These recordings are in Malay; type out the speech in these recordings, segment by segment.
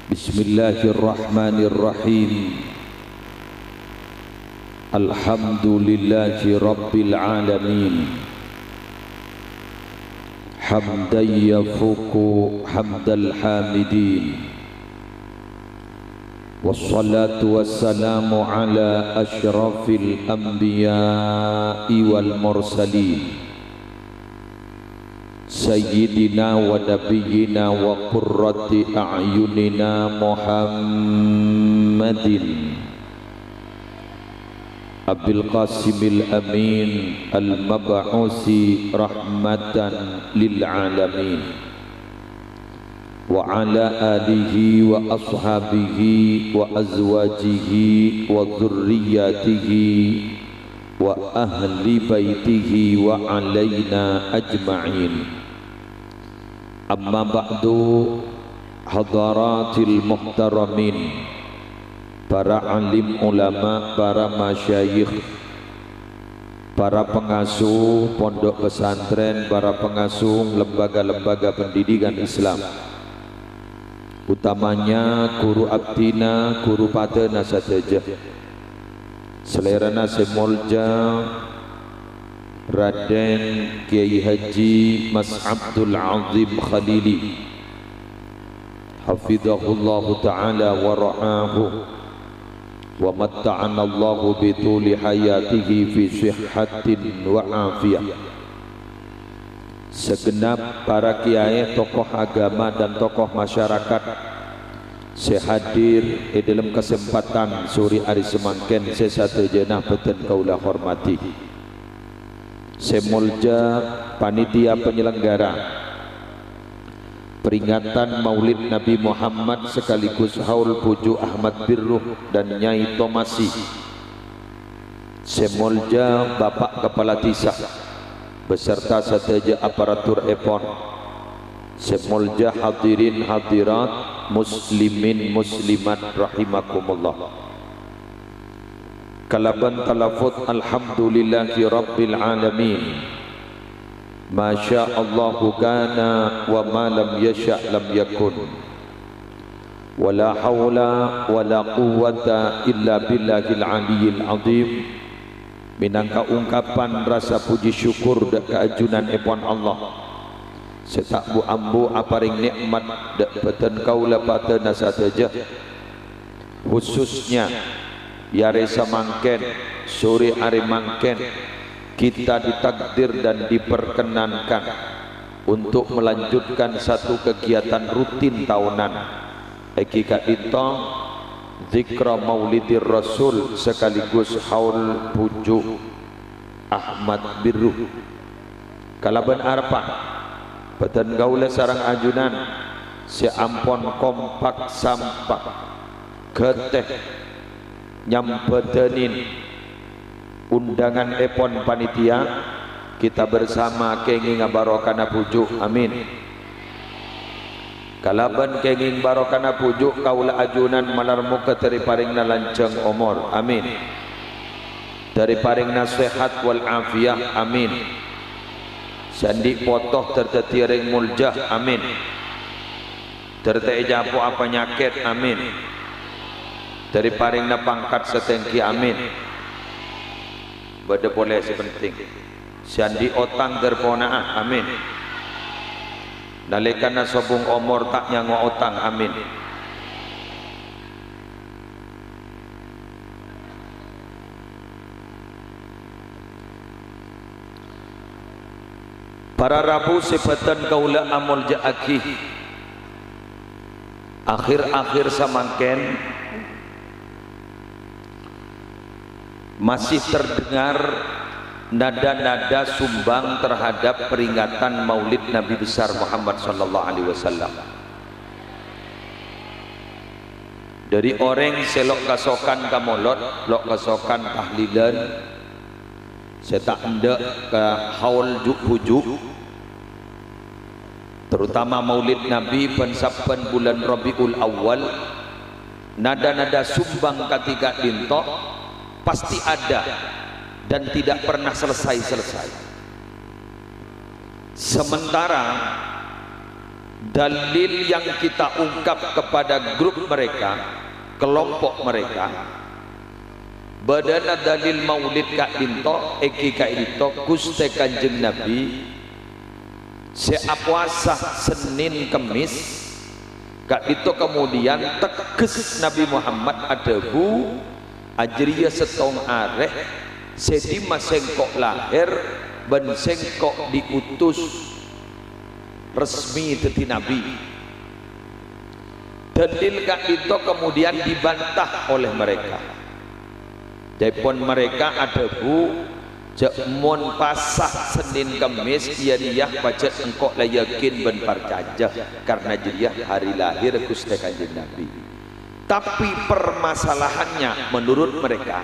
Bismillahirrahmanirrahim. Alhamdulillahi rabbil alamin. Hamdan yafuku hamdal hamidin. Wassalatu wassalamu ala asyrafil anbiya'i wal mursalin. Sayyidina wa nabiyyina wa qurrati a'yunina Muhammadin Abil Qasimil Amin Al-Mab'usi rahmatan lil alamin wa ala alihi wa ashabihi wa azwajihi wa dhurriyyatihi wa ahli baitihi wa alaina ajma'in. Amma ba'du, hadaratil muhtaramin, para alim ulama, para masyayikh, para pengasuh pondok pesantren, para pengasuh lembaga-lembaga pendidikan Islam, utamanya guru abdina, guru padana sadajah, selerana semolja Raden Kiai Haji Mas Abdul Azim Khalili hafidhahullahu ta'ala wa ra'ahu wa matta'ana Allahu bituli hayatihi fi sihhatin wa afiyah. Segenap para kiai, tokoh agama dan tokoh masyarakat sehadir di dalam kesempatan suri hari semangken sesatu jenah beten kaulah hormati. Semolja panitia penyelenggara peringatan Maulid Nabi Muhammad sekaligus haul Puju Ahmad Birruh dan Nyai Tomasi. Semolja Bapak Kepala Tisa beserta sateja aparatur EPON. Semolja hadirin hadirat muslimin muslimat rahimakumullah. Kalaban talafut alhamdulillahi rabbil alamin. Masya Allahu kana wa ma lam yasha' lam yakun. Wala hawla wala quwwata illa billahil aliyyil azim. Minangka ungkapan rasa puji syukur dan keajunan epon Allah. Setak bu ambu aparing nikmat dak beten kaula patena sateja. Khususnya yare samangken sore hari mangken kita ditakdir dan diperkenankan untuk melanjutkan satu kegiatan rutin tahunan iki kadito zikra maulidir rasul sekaligus haul Puju Ahmad Birruh kalaban arpa beten gaula sarang ajunan si ampon kompak sampak geteh nyampetenin undangan epon panitia kita bersama kenging barokana pujuk amin. Kalaban kenging barokana pujuk kaula ajunan malar muka dari paringna lanceng umur amin, dari paringna sehat wal afiyah amin, sandi potoh tertetiring muljah amin, tertejapo apa nyakit amin, dari paringna pangkat setengki amin. Bade boleh sepenting sandi otang terponaah amin, nalikana sobung omor tak nyango otang amin. Para rabu sifatan kaula amul ja'aki akhir-akhir samangken masih terdengar nada-nada sumbang terhadap peringatan Maulid Nabi besar Muhammad sallallahu alaihi wasallam. Dari orang selok kasokan kamolot, lok kasokan tahlilan, setak hendak ke haul juk-hujuk, terutama Maulid Nabi pensapan bulan Rabiul Awal, nada-nada sumbang ketika dintok pasti ada dan tidak pernah selesai-selesai. Sementara dalil yang kita ungkap kepada grup mereka, kelompok mereka, badana dalil maulid kak dinto eki kak dinto Gusti Kanjeng Nabi seapuasa Senin Kemis kak dinto kemudian teges Nabi Muhammad adabu ajriya setong areh sedima sengkok lahir ben sengkok diutus resmi dadi nabi. Dalil kak dinto kemudian dibantah oleh mereka. Depon mereka ada bu jekmon pasah Senin Kemis dia baca engkok lah yakin ben percaya karena jeriah hari lahir Gusti Kanjeng Nabi. Tapi permasalahannya menurut mereka,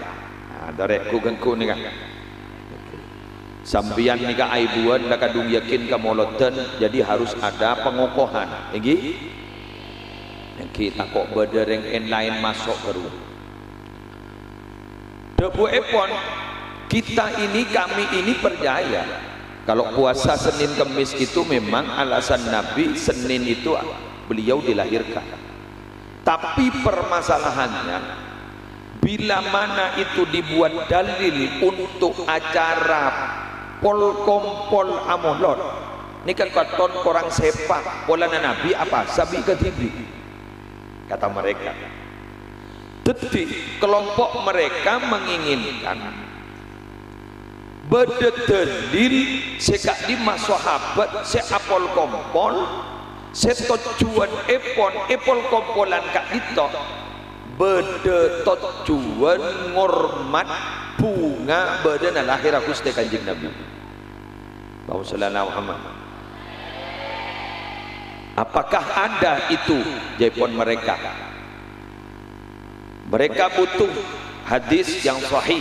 dari ku ni kan sambian nikah aibuan dah kadung yakin kamoloten, jadi harus ada pengokohan. Lagi kita kok berdereng lain masuk ke rumah. Debu epon kita ini kami ini percaya kalau puasa Senin Kemis itu memang alasan Nabi Senin itu beliau dilahirkan. Tapi permasalahannya bila mana itu dibuat dalil untuk acara pol kompol amolot, ini kan katon korang sepak polana Nabi apa sabi ke TV kata mereka. Detik kelompok mereka menginginkan berdedil sekak di masahabat seapol kompol setojuan epol kompolan kak itu berdetojuan ngormat bunga badan lahir Gusti Kanjeng Nabi Muhammad. Apakah ada itu jaipon mereka? Mereka butuh hadis yang sahih.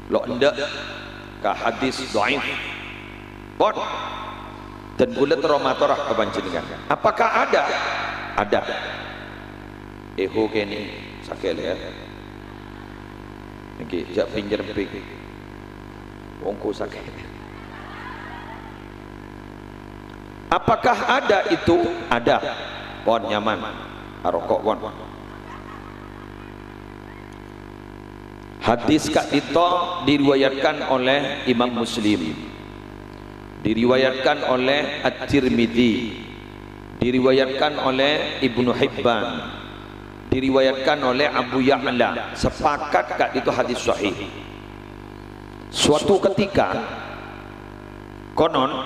Lo ndak ka hadis dhaif. Bon. Dan bulat romatorah kebancingan. Apakah ada? Ada. Eho kene sakel ya. Niki jak pinjer pik. Wongko sakel. Apakah ada itu? Ada. Pon nyaman. Arokok pon. Hadis kak dito diriwayatkan oleh Imam Muslim, diriwayatkan oleh At-Tirmidzi, diriwayatkan oleh Ibnu Hibban, diriwayatkan oleh Abu Ya'la. Sepakat kak dito hadis sahih. Suatu ketika konon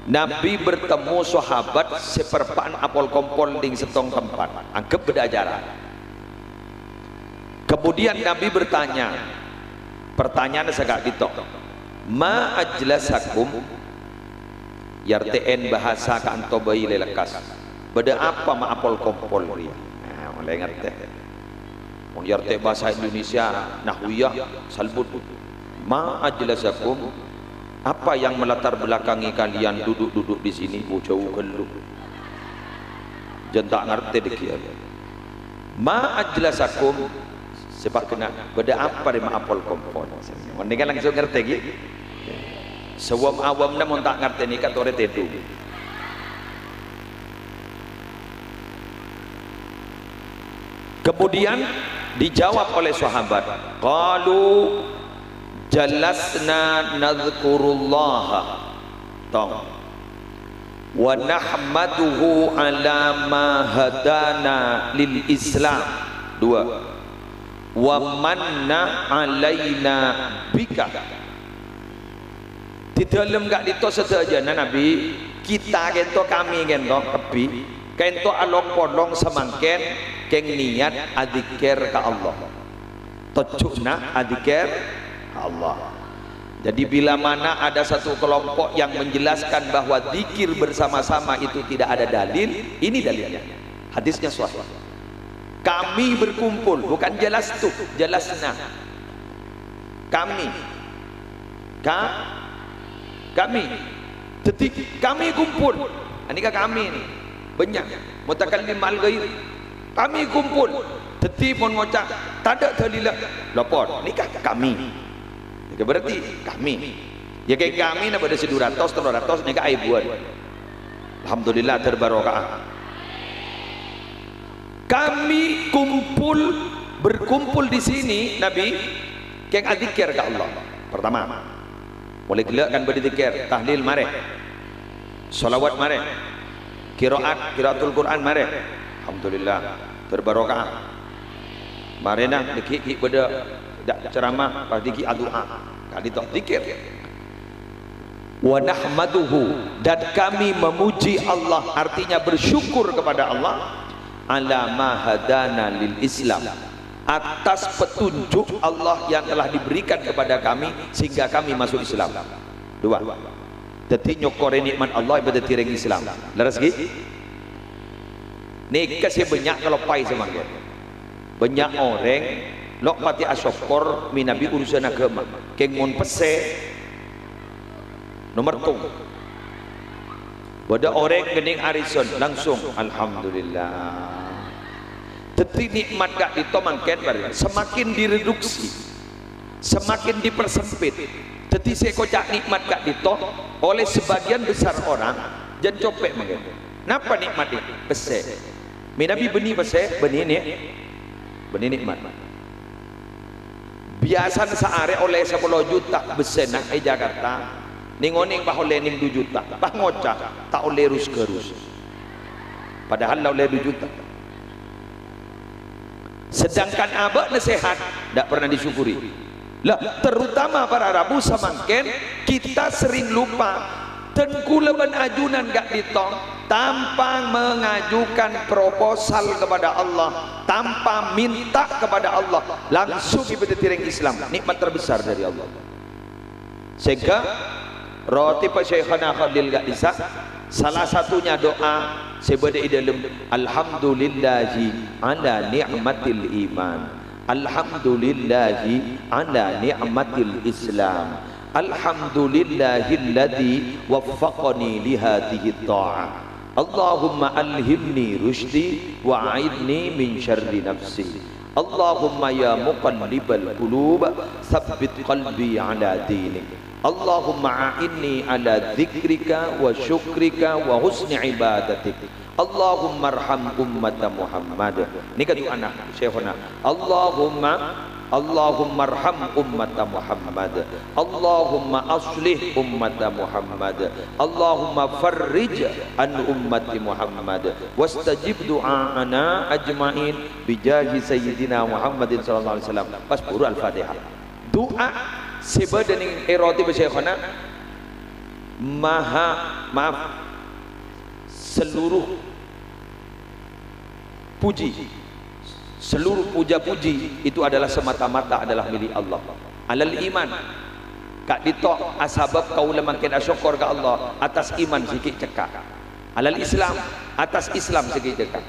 Nabi bertemu sahabat seperpaan apol kompol ding setong tempat anggap beda jarak. Kemudian Nabi bertanya, pertanyaan segak ditok, ma ajlasakum, yarten bahasa kanto bayi lelekas, beda apa ma apol kompol dia, mulai ngerti, yarte bahasa Indonesia, nahwiyah, salbut, ma ajlasakum, apa yang melatar belakangi kalian duduk-duduk di sini, jauh keluh, jentak ngerti dekian, ma ajlasakum sebab kena beda apa dengan apol kompon. Mendingan langsung ngerti gitu. Sewam awam namun tak ngerti ni kat orang itu. Kemudian dijawab oleh sahabat, qalu jalasna nadhkurullah tong wa nahmaduhu ala ma hadana lil Islam. Dua, wa manna alaina bika. Di dalam gak dito saja Nabi kita gento kami gento tepi gento along podong semangken keng niat adzikir ka Allah tojuna adzikir ka Allah. Jadi bila mana ada satu kelompok yang menjelaskan bahwa zikir bersama-sama itu tidak ada dalil, ini dalilnya hadisnya sahih. Kami berkumpul, bukan jelas tuh, jelasna. Kami, kami, detik kami kumpul. Ini kami nih, banyak. Mutakallim al ghair. Kami kumpul, detik pun ngocak, tak ada dalilah. Lapor, ini kami. Ini berarti kami. Ya kayak kami nak pada 200, 300 ni aibuan. Alhamdulillah terbarokah. Kami berkumpul di sini Nabi keng adzikir ke Allah. Pertama, boleh gelakan berzikir, tahlil mare, salawat mare, qiraatul Quran mare. Alhamdulillah terbarokah. Mare nak dikik beda ceramah pas dikik doa, kali tok zikir. Wa nahmaduhu, dan kami memuji Allah, artinya bersyukur kepada Allah, ala ma hadana lil Islam, atas petunjuk Allah yang telah diberikan kepada kami sehingga kami masuk Islam. Dua, dadi nyokore nikmat Allah ibadah tireng Islam. Leres ki? Nih kasih banyak kelepai semakin. Banyak orang lok pati asyokor minabi urusan agama. Keng mun pese nomor tung. Bada orang gening arison langsung alhamdulillah. Tetapi nikmat gak ditomangken bareng semakin direduksi, semakin dipersempit. Tetapi saya kocak nikmat gak ditom oleh sebagian besar orang dan copek mungkin. Napa nikmat ini? Pese. Minabi benih pese, benih nikmat. Biasa saare oleh 10 juta besen nak Jakarta. Ningoning bah oleh 2 juta, bah ngocah tak oleh rus kerus. Padahal oleh 2 juta. Sedangkan abak nasihat tak pernah disyukuri. Lah terutama para Rabu samangken kita sering lupa tengkulaban ajunan gak ditong tanpa mengajukan proposal kepada Allah, tanpa minta kepada Allah, langsung ibadah tireng Islam. Nikmat terbesar dari Allah. Sehingga roti Pak Syekhana Khalil gak bisa, salah satunya doa sebeda dalam alhamdulillahi ala ni'matil iman, alhamdulillahi ala ni'matil Islam, alhamdulillahilladzi waffaqani li hadhihi ta'ah, Allahumma alhimni rusydi wa a'idni min syarri nafsi, Allahumma ya muqallibal qulub tsabbit qalbi ala dinik, Allahumma a'inni ala dzikrika wa syukrika wa husni ibadatik, Allahumma arham ummata Muhammad. Ini kan anak Syekhona. Allahumma arham ummata Muhammad, Allahumma aslih ummata Muhammad, Allahumma farrij an ummati Muhammad, wastajib du'ana ajma'in bijahi sayyidina Muhammadin sallallahu alaihi wasallam. Pas puru al-Fatihah. Doa sebeda ning eroti Syekhona seluruh puji, seluruh puja-puji itu adalah semata-mata adalah milik Allah. Alal iman kak ditok asbab kaula makin asyukur ke Allah atas iman sikit cekak. Alal Islam atas Islam sikit cekak.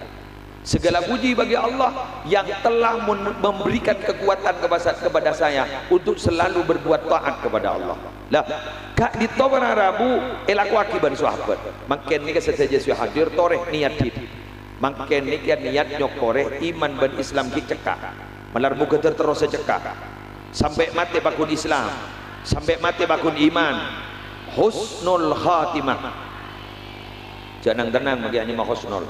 Segala puji bagi Allah yang telah memberikan kekuatan kepada saya untuk selalu berbuat taat kepada Allah. Lah, kak di tawara Rabu elaku akibat sahabat. Makin ni kesesaja hadir toreh niat hid. Makin ni niat nyokore iman ban Islam ki cekak. Malar buka terus cekak. Sampai mati bakun Islam, sampai mati bakun iman. Husnul khatimah. Jangan tenang bagi hanya husnul.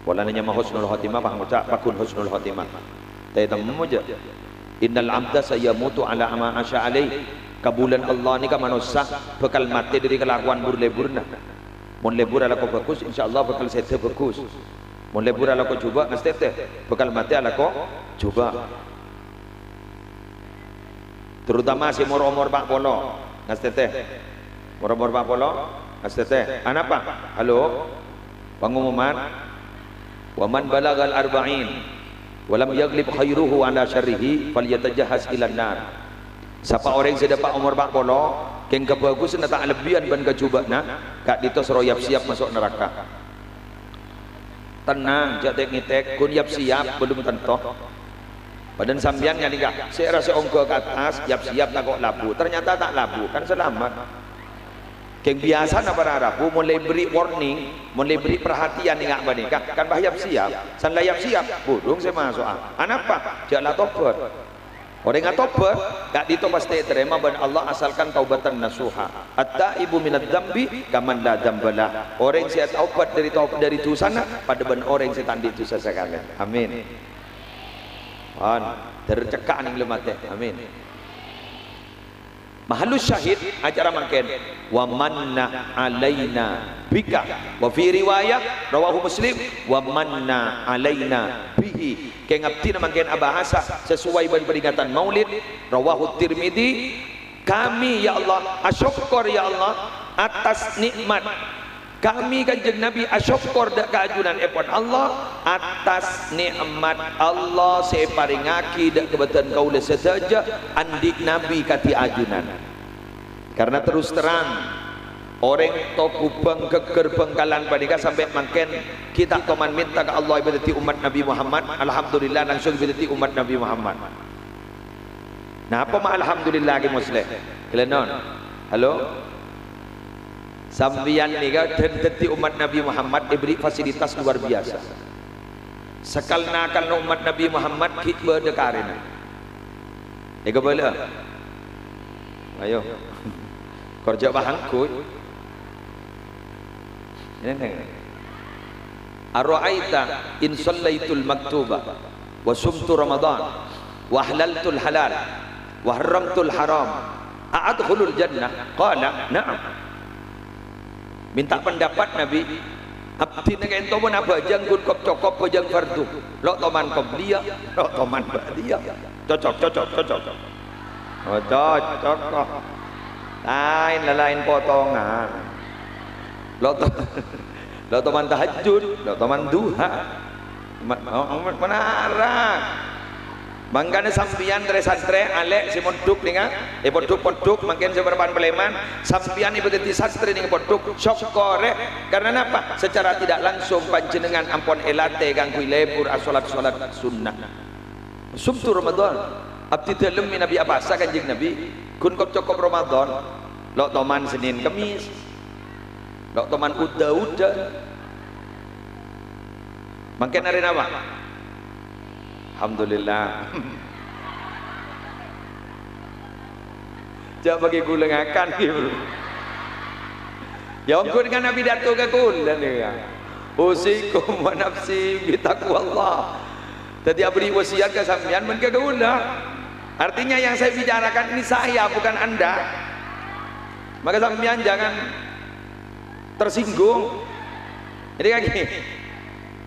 Wala nanya husnul khatimah bang ucap pakun husnul khatimah. Tapi temu aja. Innal abda sayamutu ala ma asya alaih. Kabulan Allah ni ka manusia bakal mati dari kelakuan burleburna. Mun lebur ala ko bagus insyaallah bakal sete bagus. Mun lebur ala ko coba nastete bakal mati ala ko coba. Terutama si umur Pak Polo nastete. Umur Pak Polo nastete. Anapa? Halo. Pengumuman wa man balagal arba'in wa lam yaglib khairuhu ala syarrihi falyatajahhaz ilan nar. Siapa orang yang sedapat umur 40 keng kebagusan tak lebihan ban kecubana kak ditos royap siap masuk neraka. Tenang jatek ngitek kun yap siap belum tentu. Badan sambian yang nikah saya rasa ongko ke atas siap tak kok labu, ternyata tak labu kan selamat. Keng biasa na para Arabu mulai beri warning, mulai beri perhatian ingat banikah kan bahayap siap, san layap siap, budung saya masuk. Anapa? Jalan tobat. Orang yang taubat gak dito pasti terima ban Allah asalkan taubatan nasuha. At-taibu minadz dzambi kaman la dzambalah. Orang yang taubat dari dosana pada ban orang yang tandi dosa sekali. Amin. Tercekak ning lemate. Amin. Mahalus syahid acara mangken wa manna alaina bika wa fi riwayat rawahu Muslim wa manna alaina bihi ke ngabdi mangken abahasa sesuai dengan peringatan Maulid rawahu Tirmidzi. Kami ya Allah asyukur ya Allah atas nikmat kami kanjeng Nabi asyukur dak keajunan epon Allah atas nikmat Allah separingaki dak kebetulan kaula sedaja andik Nabi kati ajunan. Karena terus terang orang to kubang geger bengkalan padika sampai mangken kita toman minta ke Allah ibadati umat Nabi Muhammad. Alhamdulillah langsung ibadati umat Nabi Muhammad. Nah apa ma alhamdulillah ki muslim kelenon halo sambian ni ga dadi umat Nabi Muhammad diberi fasilitas luar biasa. Sekalna kan umat Nabi Muhammad ki berdekarina. Ega bala. Ayo. Kerja bahangku. Ini. Ara'aita in shallaitul maktuba wa sumtu ramadan wa halaltul halal wa haramtul haram a'adkhulul jannah qala na'am. Minta pendapat Nabi abdi nak ento pun apa jang gun kop cokop pejang fardu lo toman qabliyah lo toman ba'diyah cocok oh cocok lain potongan lo toman tahajud lo toman duha menara mangkane sampian tre alek si monduk ninga poduk mungkin seberpan peleman sampian ibadati sastre ning poduk syokore karena apa secara tidak langsung panjenengan ampun elate kanggo lebur salat sunnah sumtu Ramadan abdi dalem Nabi abasa kanjeng Nabi kun kop cokop Ramadan lo toman Senin Kamis lo toman uda mungkin hari apa alhamdulillah. Jangan bagi gulengakan gitu. Ya ampun dengan Nabi datuk ke kulen ya. Usikum wa nafsi bi taqwallah. Tadi abdi wasiat ke sampean men ke gula. Artinya yang saya bicarakan ini saya bukan Anda. Maka sampean jangan tersinggung. Jadi kan gini.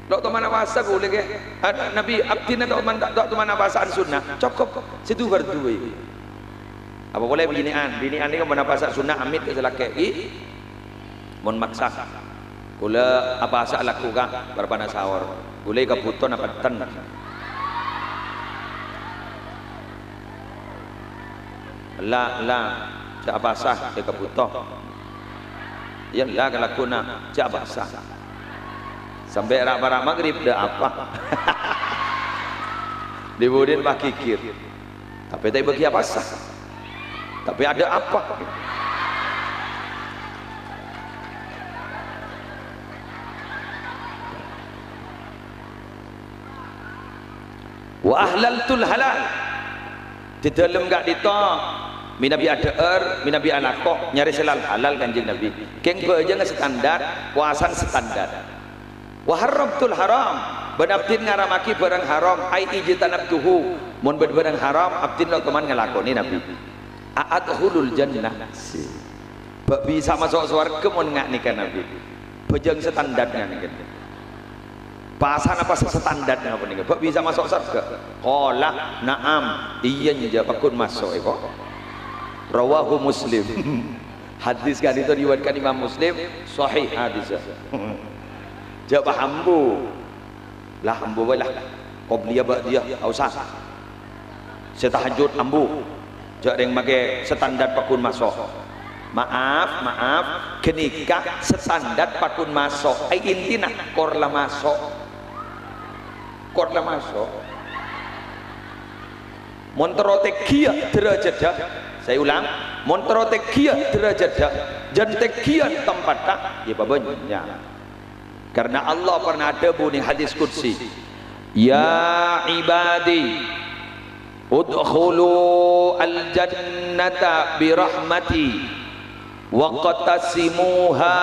Dok teman awasa boleh ke? Nabi abdi na dok teman awasaan sunnah. Cukup situ berdua. Apa boleh binian ini kan menapasa sunnah amit ke selaki. Mon maksa. Kula apa asa lakukan berpana sahur. Boleh kebutuhan apa ten. La cak apa sah ke kebutuh. Ya la kelakuna cak apa sah. Sampai rak maghrib dah apa dibudin pak kikir tapi tak bagi apa sah tapi ada apa wa ahlaltul halal di dalam gak dito minabi adaer minabi anakok nyari selal halal kanjeng Nabi keng beja nggak standar puasan standar wa haramtul haram benabdin ngaramaki barang haram ai ijtanabtuhu mun barang haram abdin lo teman ngelakoni Nabi a'adkhulul jannah bak bisa masuk surga mun ngak nikah Nabi bejeng standarnya nih pasan apa standarnya apa nih bak bisa masuk surga qala na'am iya njabakun masuk kok rawahu Muslim hadis kan itu diriwayatkan Imam Muslim sahih hadisnya jawab hambu lah hambu lah qobliyah ba'diyah usah setahajud hambu jak yang pakai standar pakun masuk maaf kenikah standar pakun masuk ai intina korla masuk monterote kia derajat saya ulang monterote kia derajat jante kia tempatnya ya babanya karena Allah pernah ada bunyi hadis qudsi ya ibadi udkhulu al-jannata birahmati wa qatasimuha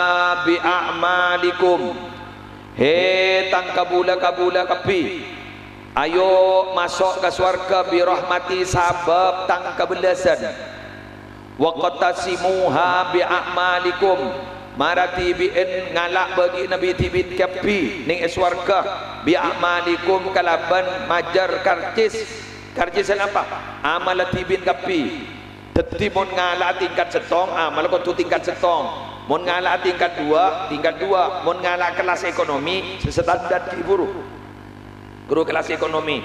bi'a'malikum. He tang kabula kapi, ayo masuk ke surga birahmati sabab tang kebelasan. Wa qatasimuha bi'a'malikum, marati bi'in ngalak bagi Nabi tibin kapi ning surga bi'a'malikum kalaban majar karcis. Karcis apa? Amal tibin kapi. Teti mon ngalak tingkat setong, amal ko tu tingkat setong. Mon ngalak tingkat dua, mon ngalak kelas ekonomi sestandar ki buru. Guru kelas ekonomi.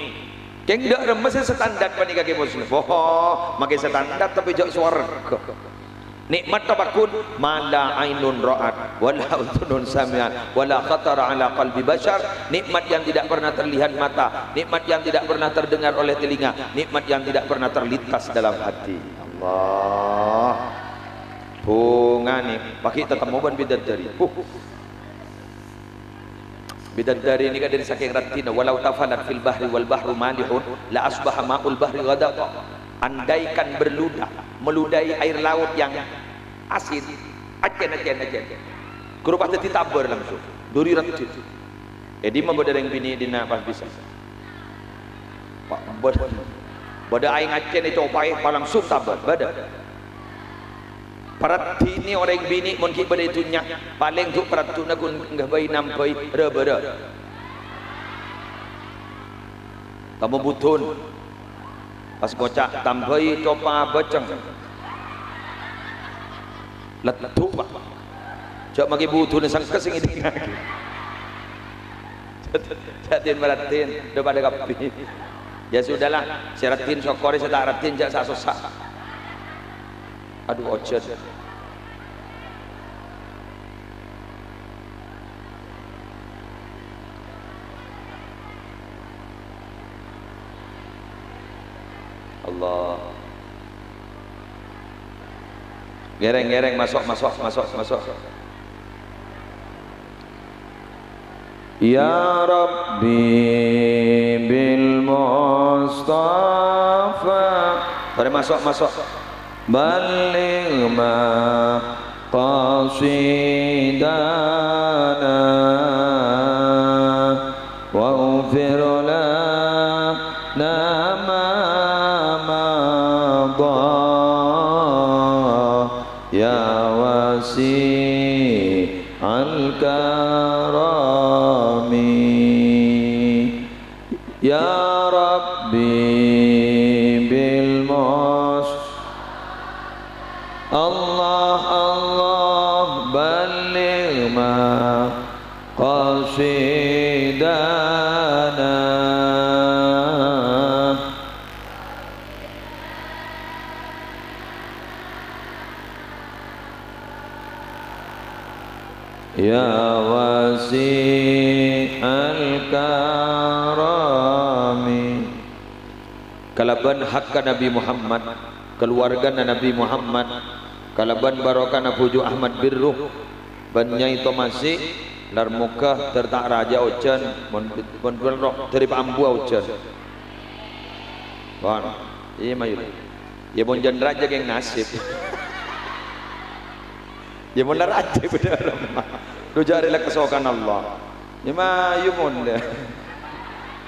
Keng dak remes standar panika ke muslim. Oh, make standar tapi jauh swarga. Nikmat tabakun mala ainun ra'at wala udhunun sami'at wala khatara ala qalbi bashar. Nikmat yang tidak pernah terlihat mata, nikmat yang tidak pernah terdengar oleh telinga, nikmat yang tidak pernah terlintas dalam hati. Allah bunga nih pakai tetamu ban bidadari. Bidadari ini kan dari saking ratina, walau tafalat fil bahri wal bahru malihun la asbaha ma'ul bahri ghadaqa. Andaikan meludahi air laut yang asin, ajen guru pasti ditabar langsung duri ratit edi membodering bini dina pas bisa pak boda aing ajen itu opai langsung tabar bada parat ini orang bini mun ki bade itunya paling tu paratuna kun enggah bayi nampai rebera kamu butun pas gocak tambahi coba baceng letuk pak cak magi butuh ni sangka sing ini jatin meratin daripada kapi ya sudahlah seratin sokori saya tak ratin jak sasosak aduh ocet Allah gereng masuk ya Rabbi bil Mustafa mari masuk baligh ma qasidana wa ufir lana ya wasi al-karami ya Rabbi bil mus Allah baligh ma qasidana ya wasi al-karami kalaban hakka Nabi Muhammad keluarga Nabi Muhammad kalaban barokah Puju Ahmad Birruh banyai Tomasi lar muka tertak raja ocan mon roh dari Ambu ocan bon iya mayur ya bon jan raja geng nasib ya mon raja bener do jare la kesokan Allah ya mayu mon deh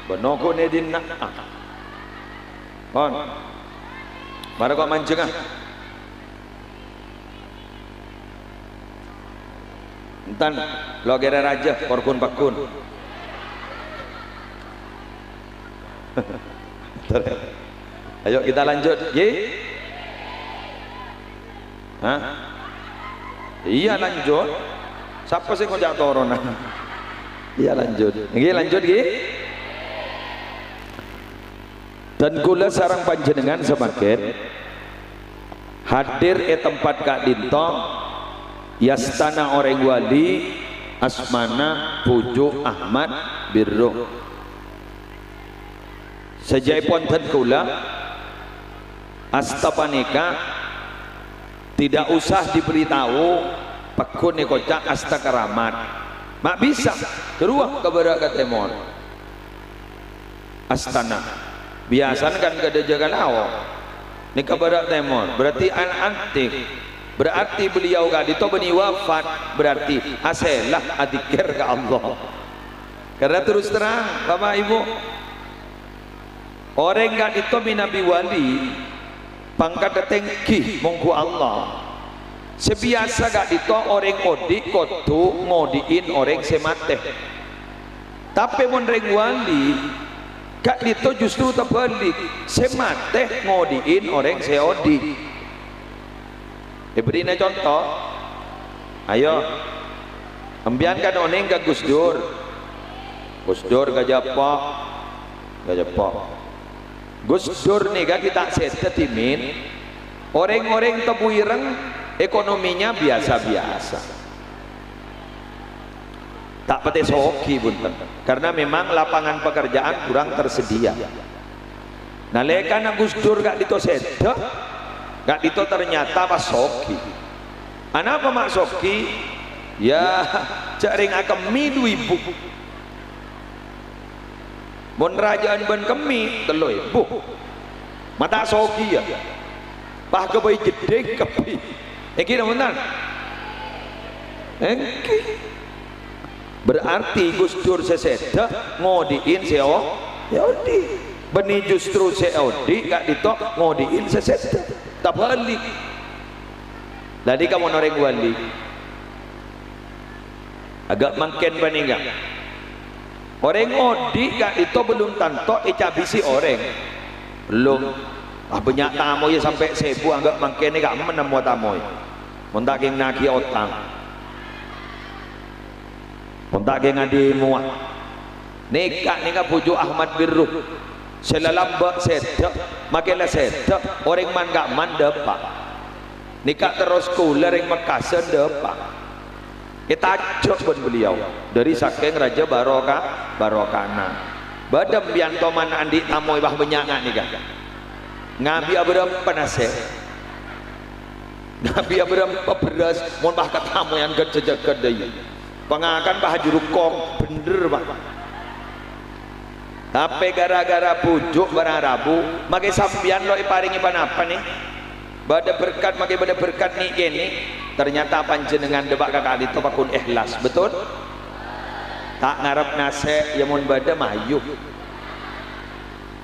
benoko ne dinna bon mara kok mancing ah entan lo gere raja korkun pakun ayo kita lanjut ye hah iya lanjut siapa sih ngojak torona iya lanjut nggih lanjut nggih dan kula sarang panjenengan semakin hadir tempat Kak Dinto yastana orang wali asmana Puju Ahmad Birruh sejai ponten kula astapanika tidak usah diberitahu pekun kocak asta keramat mak bisa keruah kepada katemon astana Biasan kan kada jaga awak. Ni kabarak temor. Berarti antik. Berarti beliau gak dito beni wafat. Berarti aselah adikir ke Allah. Karena terus terang Bapak Ibu, orang gak dito nabi wali pangkat tinggi mongku Allah. Sebiasa gak dito orang odi kotu ngodiin orang semate. Tapi mon reng wali gak dito justru terbalik, semate ngodiin orang seodi. Beri contoh, ayo ambiankan oning ke Gus Dur. Gus Dur gajapok, Gus Dur nih gak kita setetimin. Orang-orang tebu ireng ekonominya biasa-biasa. Tak pete soki bunten. Karena memang lapangan pekerjaan kurang tersedia. Nah lekana Gus Dur gak dito sedek, gak dito ternyata pas soki. Apa mak soki? Ya jaring akan midu ibu. Mon rajaan ben kemi teloy bu. Mata soki ya. Bah kebai gede kepi. Eki namunan. Eki. Berarti Gus Dur seseda ngodiin seo. Yodi. Beni justru seodi gak ditok ngodiin seseda. Tak balik. Tadi kamu noreng wali. Agak makin bani gak? Orang ngodi gak itu belum tanto icabisi orang. Belum. Banyak tamu ya sampai 1000 anggap makin ni gak menemu tamu. Montak geng nagi otang. Montak geng adi muah. Nikah pujuk Ahmad Birruh. Selalambak sedek, makinlah sedek. Orang man gak man depak. Nikah terus kuler yang Mekasen depak. Kita ajak pun beliau dari saking Raja Barokana. Badam bianto man andi tamoy bah benyangan nih kan. Ngabi abram penase. Ngabi abram peberas mon bah ketamoyan ged sejak gedai. Pengakan bah jurukong bener bah. Tapi gara-gara pujuk barang Rabu, makai sambian lo iparingi panapa nih? Bada berkat makai bada berkat nih gini. Ternyata panjenengan debak kakak itu pakun ikhlas, betul? Tak ngarep nase, ya mun bada mayu.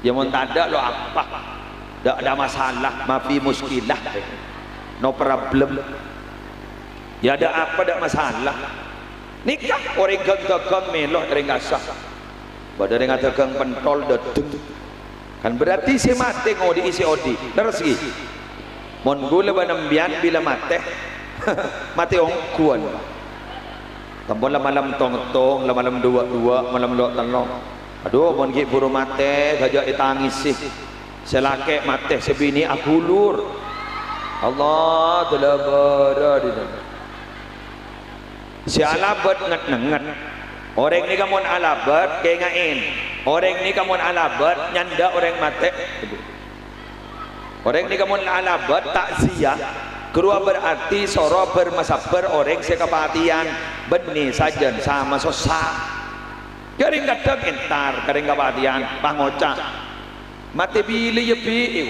Ya mun tada lo apa? Tak ada masalah, mafi muskilah, no problem. Ya ada apa? Tak masalah. Nikah orang gang melo orang gasah. Bada dengan tegang pentol dedeng. Kan berarti si mate ngodi isi odi. Terus gini. Mon gula banembian bila mate. Mati ongkuan. Tambon lah malam tong-tong, lah malam dua-dua, malam dua telong. Aduh, mon gi buru mate, gajak ditangis sih. Selake mate sebini akulur. Allah telah berada. Si alabat nget-nget. Orang ni kamu alabat kengain. Orang ni kamu alabat nyanda orang mate. Orang ni kamu alabat takziah. Kedua berarti soro bermasabar orang sekapatian benih sajen sama sosa. Kering kadang entar, kering kapatian pangocak. Mate bili ya bi,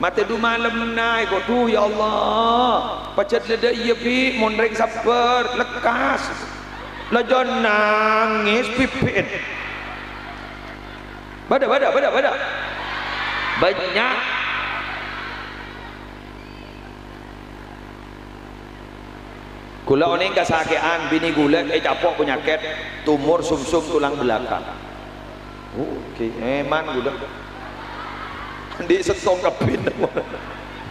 mate du malam naik, tu ya Allah. Pacet leda ya bi, monreng sabar, lekas. Lajon nangis pipin. Bada. Banyak. Gula oning kasakian bini gula capok penyakit tumor sumsum tulang belakang. Oke, eman gula. Di setong kepin.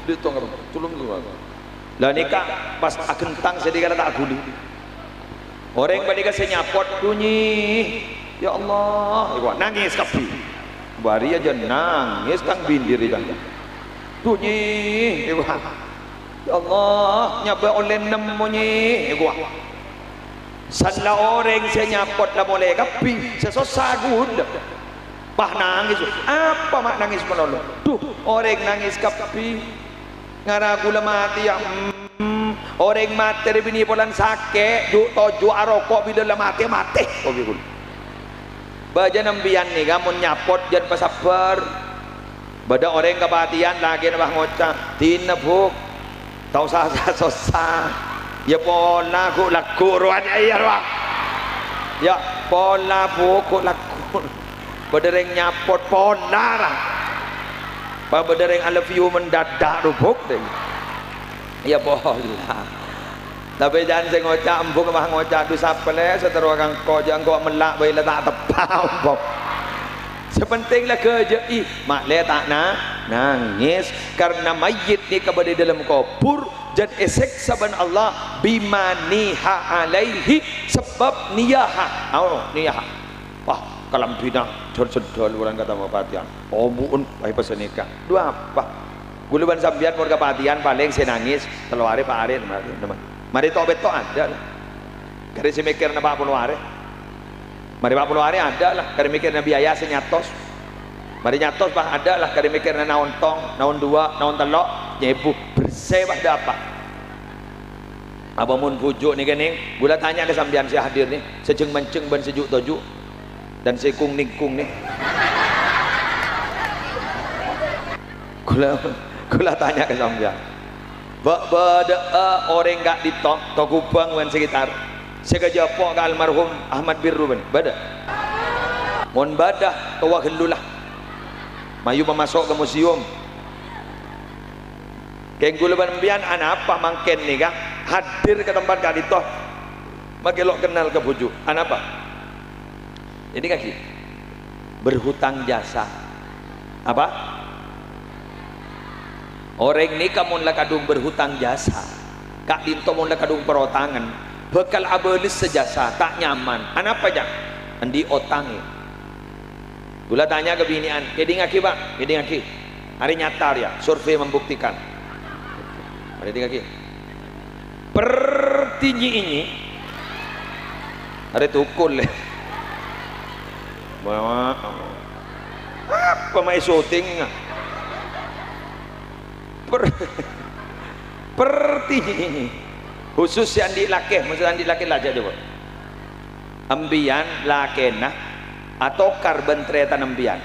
Di setong kepin. Tulung gua. Lah nikah pas agentang sedikit tak guli. Orang badika senyapot bunyi. Ya Allah, iku nangis kapi. Bari aja nangis tang bindir itu. Bunyi, iku. Ya Allah, nyaba oleh nemunyi gua. Sanla orang saya nyapot lah boleh kapi, sesosagun. Bah nangis. Apa mak nangis menolong? Duh, orang nangis kapi. Ngaragu lah mati ya. Orang mati dari bini polan sakit, duk tojo arokok bila lah mati. Oh bikul. baja nambian nih kamu nyapot jan pasabar bada orang kebatian lagi nabah ngocak tina buk tau sasa ya pola ku laku ruan ya ruang ya pola buku laku bedereng nyapot pola lah bedereng I love you mendadak rubuk deh ya pola tapi jangan saya ngocak empuk mah ngocak du sapele seteru kang ko jangan kau melak bae tak tepau empuk sepentinglah kerja mak le tak nangis karena mayit ni kepada dalam kubur dan esek saban Allah bimaniha alaihi sebab niyaha niyaha wah kalam bina jol orang kata mau patian omuun bae pesen nikah dua apa guluban sambian mun kepatian paling saya nangis telu hari pak hari mari tobet to ada lah kare si mikir na 40 hari mari 40 hari ada lah kare mikir na biaya senyatos mari nyatos bah ada lah kare mikir na naon tong naon dua naon telok nyebu bersih bah dapat apa mun pujuk ni kening gula tanya ke sambian si hadir ni sejeng menceng ban sejuk toju dan si kung ning gula tanya ke sambian bada orang gak ditok tokubang wan sekitar segajapok ke almarhum Ahmad Birru bada mon badah tawa gelulah mayu memasuk ke museum keng gula banbian ana apa mangken nih kak hadir ke tempat gak ditok magelok kenal ke bujuk ana apa ini kaki berhutang jasa apa orang ni kamu lah kadung berhutang jasa kak dinto mun lah kadung perotangan bekal abelis sejasa tak nyaman apa jang andi otangi gula tanya ke binian keding aki pak keding aki hari nyata ya survei membuktikan hari tiga aki pertinyi ini hari tukul leh bawa apa mai syuting perti khusus yang di laki maksudnya di laki aja coba ambian lakena atau karben tretan ambian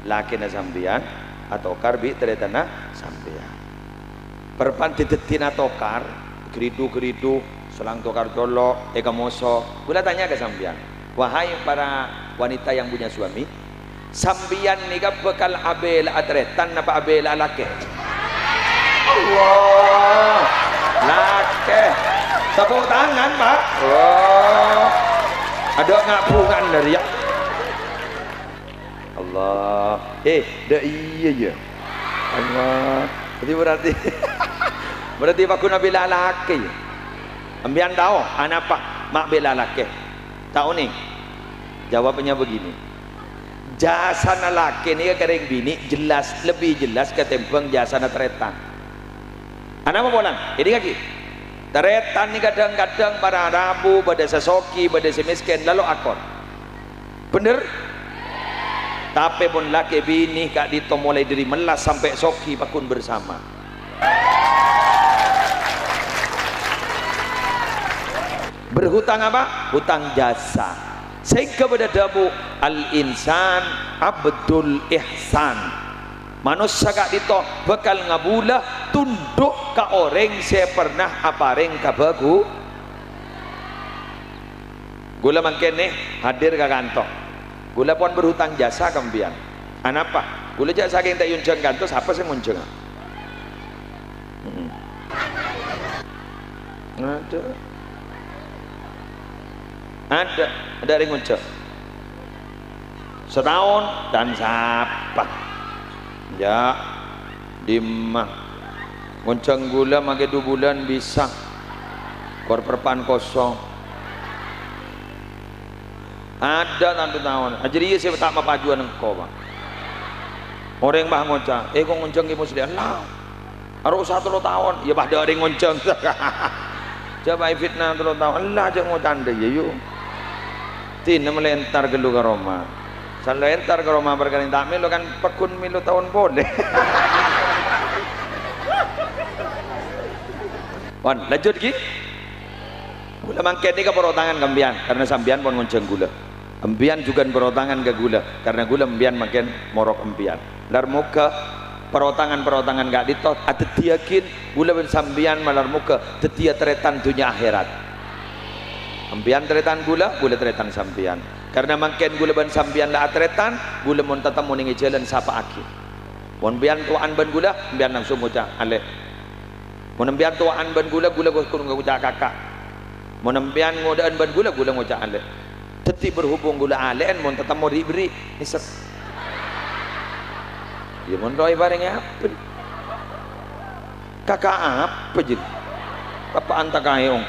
lakena sambian atau karbi tretan sambian perpanti tetin atau kar geridu selang tokar jolo eka moso gula tanya ke sambian wahai para wanita yang punya suami sambian nikah bekal abel atretan apa abel laki Allah lake tepuk tangan pak ada ngapungan dari ya Allah dah iya ya Allah berarti pak kuna bila lake ambian tahu anak pak mak bila lake tahu nih jawabnya begini jasa laki ni kering bini jelas lebih jelas ketimbang jasa tretan anak apa bolang ini kaki tretan ni kadang-kadang para rabu pada sesoki pada semiskin lalu akor bener tapi pun laki bini kak dito mulai dari melas sampai soki pakun bersama berhutang apa? Hutang jasa sehingga pada dabu al-insan abdul ihsan manusia kak dito bakal ngabulah tunduk ke orang saya pernah apareng kabagu gula mangken nih hadir ke kantor gula pun berhutang jasa kembian anapa gula jasa saking tak yunceng kantor siapa sih ngunceng ada yang ngunceng setahun dan siapa ya dimah ngoncang gula makai 2 bulan bisa perpan kosong ada nanti tahun jadi saya tak mapajuan engkau bang orang bah ngoncang kok ngoncang ke muslim lah harus 1 tahun ya bah ada orang ngoncang coba fitnah 3 tahun lah jangan ngotan deh ya yuk tina melentar ke luar Roma sampai entar ke rumah berkali tak milu kan pekun milu tahun boleh wan lanjut lagi gula mangket ni ke perotangan kambian karena sambian pun ngonceng gula Empian juga berotangan ke gula, karena gula empian makin morok empian. Lar muka perotangan gak ditot, ada tiakin gula ben sambian malar muka, tetia teretan dunia akhirat. Empian teretan gula teretan sambian. Karena makin gula ben sambian la teretan, gula mon tatap moningi jalan sapa akhir. Mon bian tuan ben gula, bian langsung ngucap ale. Mon bian tuan ben gula kurung ngucap kakak. Mon bian ngodaan ben gula ngucap ale. Teti berhubung gula alen mon tetap mau diberi nisep. Ya mon doi bareng apa? Kakak apa jadi? Papa anta kayong.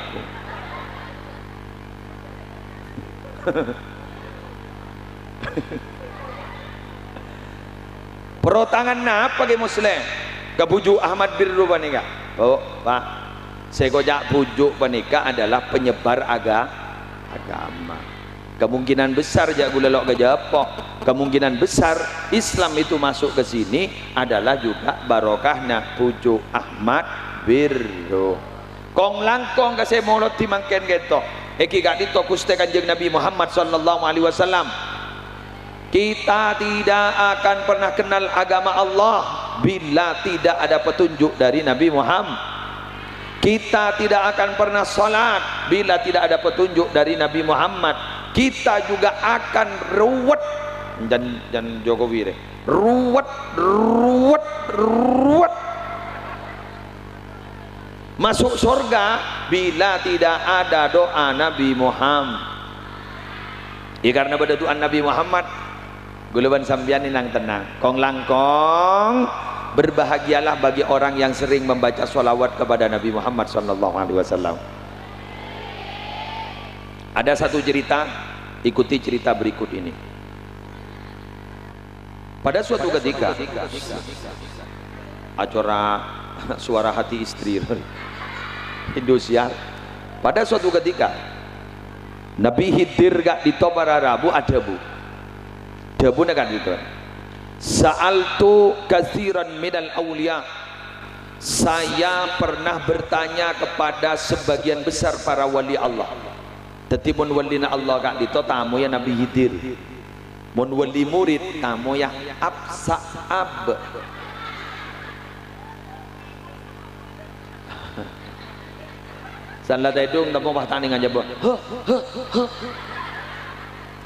Perotangan apa ke muslim? Kebujuk Ahmad Birru panika. Oh, Pak. Saya gojak bujuk panika adalah penyebar agama. Kemungkinan besar jak gula lok gejapok. Kemungkinan besar Islam itu masuk ke sini adalah juga barokahna pujuk Ahmad Birru. Kong langkong kasih molot timangken geto. Eki gak dito kuste kanjeng Nabi Muhammad sallallahu alaihi wasallam. Kita tidak akan pernah kenal agama Allah bila tidak ada petunjuk dari Nabi Muhammad. Kita tidak akan pernah salat bila tidak ada petunjuk dari Nabi Muhammad. Kita juga akan ruwet dan Jokowi deh. Ruwet. Masuk surga bila tidak ada doa Nabi Muhammad. Ya karena pada doa Nabi Muhammad gulaban sambian nang tenang. Kong langkong berbahagialah bagi orang yang sering membaca sholawat kepada Nabi Muhammad sallallahu alaihi wasallam. Ada satu cerita, ikuti cerita berikut ini. Pada suatu ketika acara suara hati istri Indosiar. Pada suatu ketika Nabi Khidir gak ditobararabu ada bu. Debu nak gitu. Sa'altu katsiran minal aulia. Saya pernah bertanya kepada sebagian besar para wali Allah. Tetipun walina Allah kak dito tamu ya Nabi Khidir. Mun wali murid tamu ya Absa'ab. Sanla tedung tamu pahtani ngajab.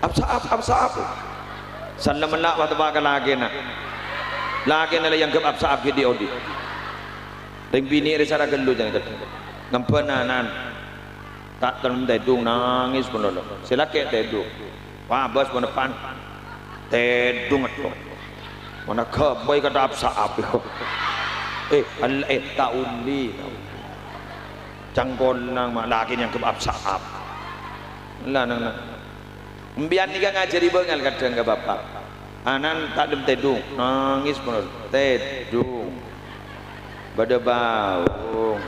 Absa'ab. Sanla menak waktu bakal lagi nak. Lagi nala yang gap Absa'ab di odi. Ring bini resara gelu jangan ket. Ngampenanan. Tak dalam tedung nangis pun lolo. Silake tedung. Wah bos pun depan. Tedung itu. Mana keboy kata Absa'ab. Al tauli. Cangkol nang laki yang gap Absa'ab. Lah nang. Mbian ni kan ngajari bengal kadang ke bapak. Anan tak dem tedung, nangis pun tedung. Badebaung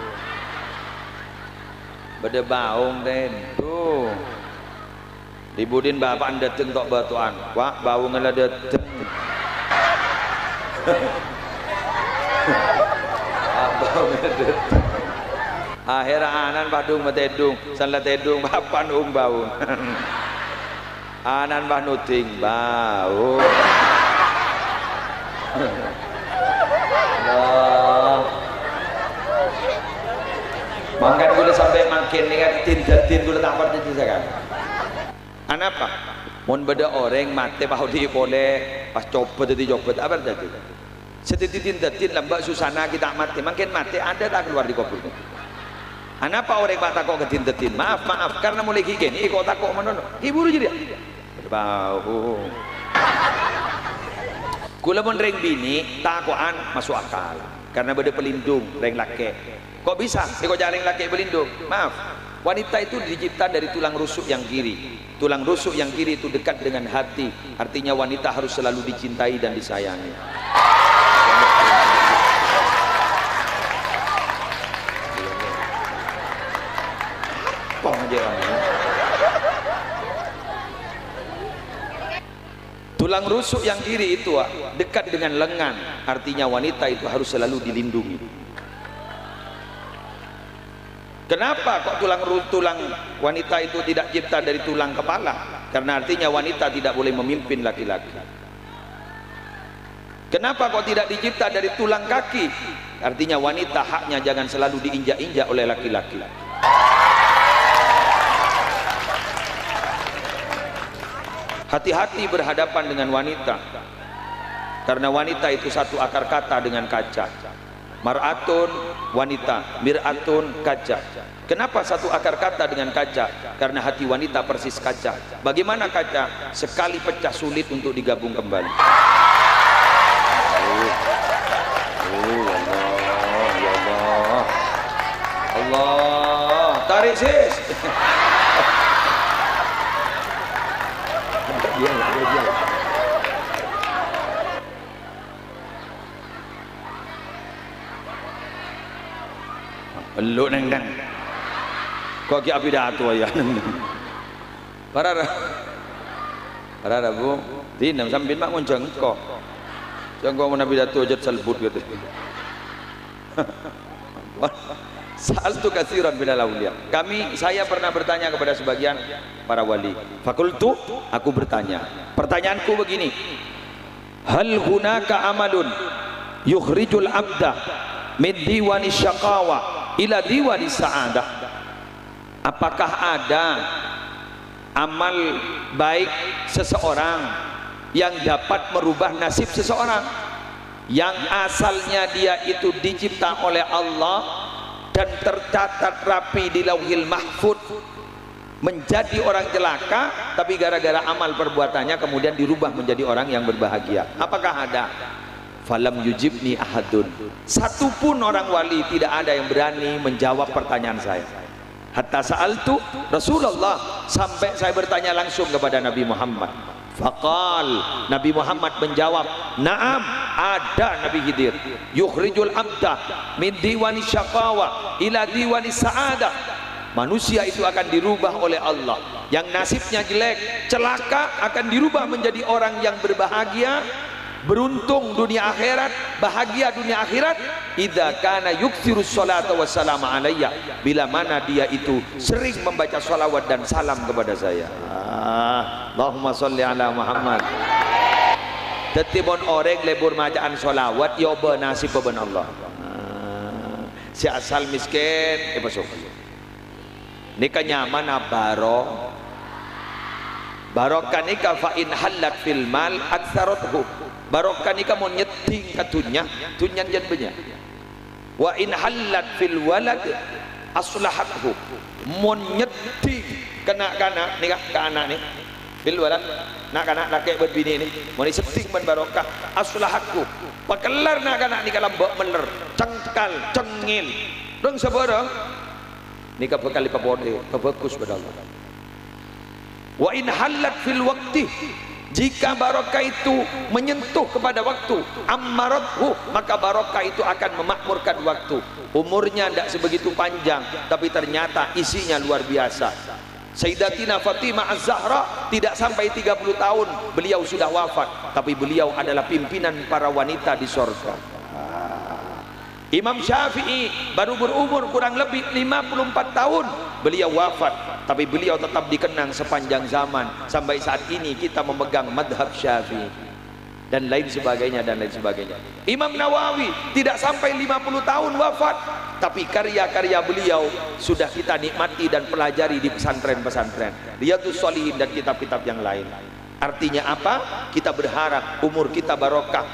tedung. Dibudin bapak dateng tok batuan. Wak baung ngala dateng. Baung dateng. Akhir anan badung tedung, salah tedung bapak baung. Anan bah nuting bau. Makan gula sampai makin ni kan tin gula tak apa tu saja. Anak apa? Mun beda orang mati bahu di boleh pas copot apa jadi? Setitin lambak susana kita mati makin mati ada tak keluar di kubur. Anak apa orang bata kok ketin maaf karena mulai kiken kok tak kok manono ibu jadi bau kula pun reng bini takoan masuk akal karena beda pelindung reng laki kok bisa kok jarang laki pelindung maaf wanita itu dicipta dari tulang rusuk yang kiri itu dekat dengan hati artinya wanita harus selalu dicintai dan disayangi. Tulang rusuk yang kiri itu dekat dengan lengan artinya wanita itu harus selalu dilindungi. Kenapa kok tulang wanita itu tidak cipta dari tulang kepala? karena artinya wanita tidak boleh memimpin laki-laki. Kenapa kok tidak dicipta dari tulang kaki? Artinya wanita haknya jangan selalu diinjak-injak oleh laki-laki. Hati-hati berhadapan dengan wanita, karena wanita itu satu akar kata dengan kaca. Mar'atun wanita, mir'atun kaca. Kenapa satu akar kata dengan kaca? Karena hati wanita persis kaca. Bagaimana kaca? Sekali pecah sulit untuk digabung kembali. Allah, tarik sis. Peluk neng. Kau ki api datu ayah. Parara bu, tinam sambil mak monceng kau. Jangan kau nabi datu aja selbut gitu. Saal tu kasiran bila laulia. Saya pernah bertanya kepada sebagian para wali. Fakultu, aku bertanya. Pertanyaanku begini. Hal hunaka amalun yukhrijul abda min diwani syaqawa ila diwani sa'adah. Apakah ada amal baik seseorang yang dapat merubah nasib seseorang, yang asalnya dia itu dicipta oleh Allah dan tercatat rapi di Lauhil Mahfud menjadi orang celaka, tapi gara-gara amal perbuatannya kemudian dirubah menjadi orang yang berbahagia? Apakah ada? Falam yujibni ahadun. Satupun orang wali tidak ada yang berani menjawab pertanyaan saya. Hatta sa'altu Rasulullah, sampai saya bertanya langsung kepada Nabi Muhammad. Faqal, Nabi Muhammad menjawab, na'am, ada Nabi Khidir. Yukhrijul abda min diwani syaqawa ila diwani sa'adah. Manusia itu akan dirubah oleh Allah. Yang nasibnya jelek, celaka, akan dirubah menjadi orang yang berbahagia, beruntung dunia akhirat, bahagia dunia akhirat. Idza kana yukthirus salata wassalamu alayya, bila mana dia itu sering membaca salawat dan salam kepada saya. Allahumma sholli ala Muhammad. Tetibon orang lebur bacaan salawat ya nasib ben Allah. Si asal miskin pasok. Nika nyaman baro. Barokah nika fa in halat fil mal aktsarathu. Barokah nika mau nyeting katunya, tunyan jan banyak. Wa in halat fil walad aslahathu. Mau nyeting kena-kena nika ke anak nih. Fil walad nak anak laki berbini ni mau diseting ben barokah aslahatku. Pakelar nak anak nika lambok meler, cengkal, cengil. Dong sabara. Nika bekali pabode, bagus pada Allah. Wa in halat fil waqti, jika barokah itu menyentuh kepada waktu, ammarathu, maka barokah itu akan memakmurkan waktu. Umurnya tidak sebegitu panjang, tapi ternyata isinya luar biasa. Sayyidatina Fatimah Az-Zahra tidak sampai 30 tahun beliau sudah wafat, tapi beliau adalah pimpinan para wanita di surga. Imam Syafi'i baru berumur kurang lebih 54 tahun beliau wafat, tapi beliau tetap dikenang sepanjang zaman. Sampai saat ini kita memegang madhab Syafi'i dan lain sebagainya dan lain sebagainya. Imam Nawawi tidak sampai 50 tahun wafat, tapi karya-karya beliau sudah kita nikmati dan pelajari di pesantren-pesantren, Riyadhus Shalihin dan kitab-kitab yang lain. Artinya apa? Kita berharap umur kita barokah,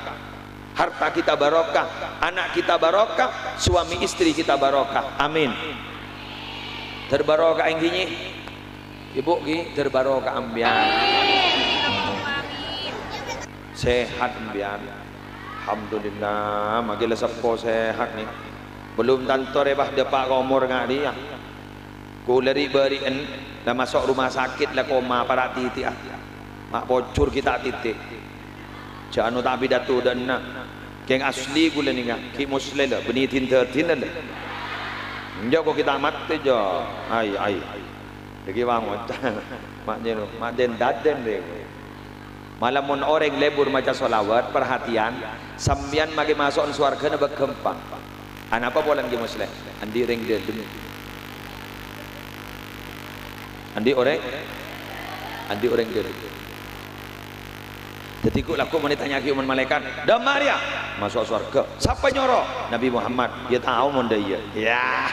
harta kita barokah, anak kita barokah, suami istri kita barokah. Amin. Terbarokah yang gini, ibu ki terbarokah ambian, sehat ambian. Alhamdulillah, magila sepo sehat nih. Belum tanto rebah depak umur ngak dia. Ku lari berian, dah masuk rumah sakit lah koma para titik ah. Mak bocor kita titik. Jangan tak bidatu dan nak. Keng asli gula ni ngak, ki muslim lah, beni tinta lah. Njak kok kita mati jo, ai. Lagi bang mak jenu, mak den daden deh. Malam mon orang lebur maca solawat, perhatian, sambian magi masuk surga na berkempang. An apa bolan ki muslim? Andi ring dia demi. Andi orang andi orang dulu. Ketika aku mau ditanya human malaikat, damar ya masuk surga. Siapa nyoro? Nabi Muhammad. Ya tahu mon dia. Ya.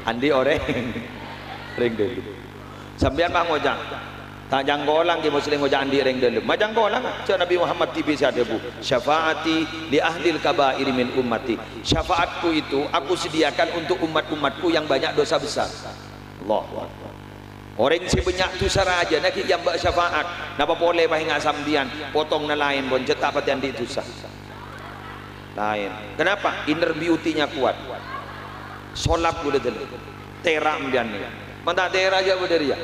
Andi orang dulu. Sambian bang ngojang. Tak janggolang ke muslim ngojang andi orang dulu. Majang golang. Cak Nabi Muhammad tibi ada bu. Syafaati li ahlil kabair min ummati. Syafaatku itu aku sediakan untuk umat-umatku yang banyak dosa besar. Allahu Akbar. Orang si banyak tu saraja nak yang buat syafaat. Napa boleh bah ingat sambian potong na lain bon cetak patian di tu sah. Lain. Kenapa? Inner beauty-nya kuat. Solap boleh dulu. Teram bian ni. Manta tera aja boleh dia.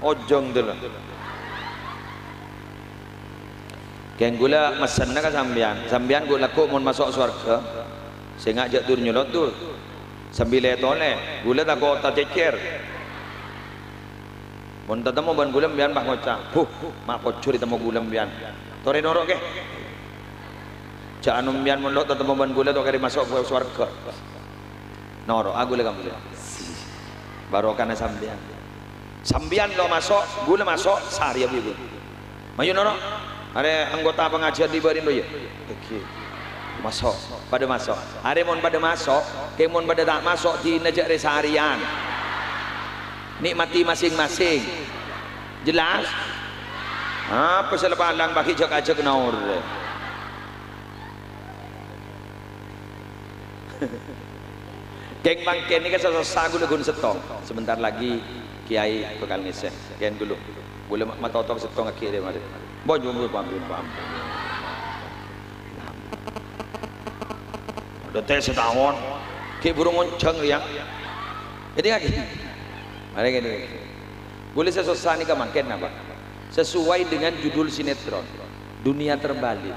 Ojong dulu. Keng gula mesen nak sambian. Sambian gula ko mon masuk surga. Saya ngajak tur nyolot tu sambil tole gula tak kau tak cecer mon tetamu ban gula bian bah ngocak mak kocur tetamu gula bian tore norok ke cak anu bian mon lot tetamu ban gula tu kari masuk ke surga norok aku le kamu barokana sambian lo masuk gula masuk sari abi mayu norok ada anggota pengajian di barin lo ya okey masuk pada masuk hari mon pada masuk kemon pada tak masuk di najak resarian nikmati masing-masing jelas apa selepas lang bagi jok-jok naur geng bangken ini kan sesasa gula gun setong sebentar lagi kiai bakal ngiseh gen dulu boleh matotok setong akhir mari bojo paham detek setahun kayak burung monceng ya jadi lagi ada gini boleh sesuatu ni kemakin apa sesuai dengan judul sinetron dunia terbalik